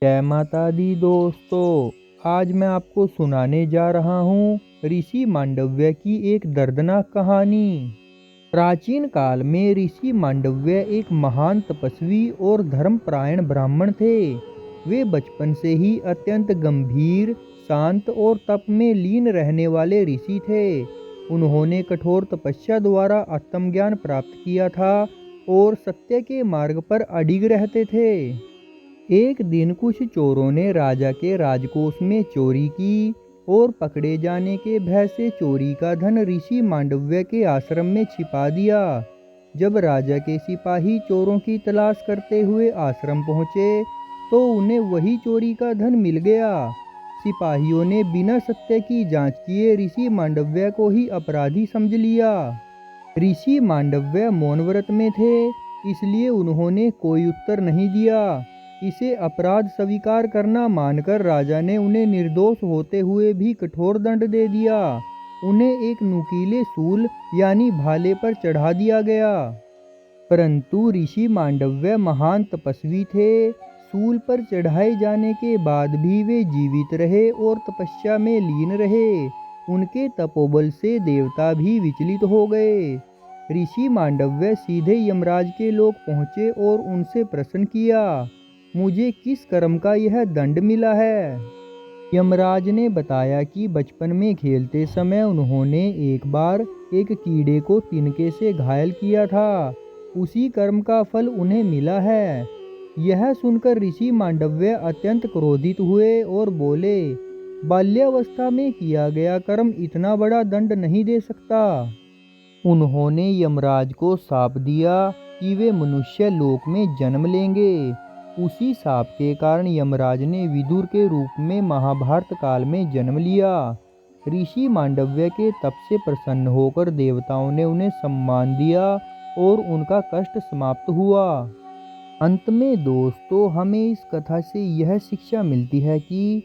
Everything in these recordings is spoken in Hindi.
जय माता दी दोस्तों। आज मैं आपको सुनाने जा रहा हूँ ऋषि मांडव्य की एक दर्दनाक कहानी। प्राचीन काल में ऋषि मांडव्य एक महान तपस्वी और धर्मपरायण ब्राह्मण थे। वे बचपन से ही अत्यंत गंभीर, शांत और तप में लीन रहने वाले ऋषि थे। उन्होंने कठोर तपस्या द्वारा आत्मज्ञान प्राप्त किया था और सत्य के मार्ग पर अडिग रहते थे। एक दिन कुछ चोरों ने राजा के राजकोष में चोरी की और पकड़े जाने के भय से चोरी का धन ऋषि मांडव्य के आश्रम में छिपा दिया। जब राजा के सिपाही चोरों की तलाश करते हुए आश्रम पहुंचे तो उन्हें वही चोरी का धन मिल गया। सिपाहियों ने बिना सत्य की जांच किए ऋषि मांडव्य को ही अपराधी समझ लिया। ऋषि मांडव्य मौन व्रत में थे, इसलिए उन्होंने कोई उत्तर नहीं दिया। इसे अपराध स्वीकार करना मानकर राजा ने उन्हें निर्दोष होते हुए भी कठोर दंड दे दिया। उन्हें एक नुकीले सूल यानी भाले पर चढ़ा दिया गया। परंतु ऋषि मांडव्य महान तपस्वी थे। सूल पर चढ़ाए जाने के बाद भी वे जीवित रहे और तपस्या में लीन रहे। उनके तपोबल से देवता भी विचलित हो गए। ऋषि मांडव्य सीधे यमराज के लोक पहुँचे और उनसे प्रश्न किया, मुझे किस कर्म का यह दंड मिला है? यमराज ने बताया कि बचपन में खेलते समय उन्होंने एक बार एक कीड़े को तिनके से घायल किया था। उसी कर्म का फल उन्हें मिला है। यह सुनकर ऋषि मांडव्य अत्यंत क्रोधित हुए और बोले, बाल्यावस्था में किया गया कर्म इतना बड़ा दंड नहीं दे सकता। उन्होंने यमराज को शाप दिया कि वे मनुष्य लोक में जन्म लेंगे। उसी शाप के कारण यमराज ने विदुर के रूप में महाभारत काल में जन्म लिया। ऋषि मांडव्य के तप से प्रसन्न होकर देवताओं ने उन्हें सम्मान दिया और उनका कष्ट समाप्त हुआ। अंत में दोस्तों, हमें इस कथा से यह शिक्षा मिलती है कि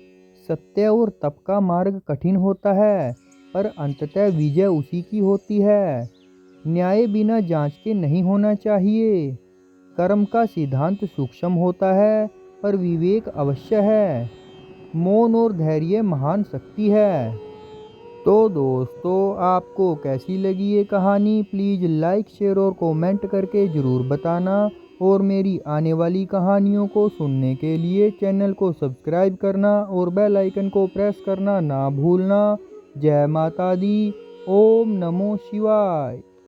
सत्य और तप का मार्ग कठिन होता है, पर अंततः विजय उसी की होती है। न्याय बिना जांच के नहीं होना चाहिए। कर्म का सिद्धांत सूक्ष्म होता है, पर विवेक अवश्य है। मौन और धैर्य महान शक्ति है। तो दोस्तों, आपको कैसी लगी ये कहानी? प्लीज़ लाइक, शेयर और कमेंट करके ज़रूर बताना। और मेरी आने वाली कहानियों को सुनने के लिए चैनल को सब्सक्राइब करना और बेल आइकन को प्रेस करना ना भूलना। जय माता दी। ओम नमो शिवाय।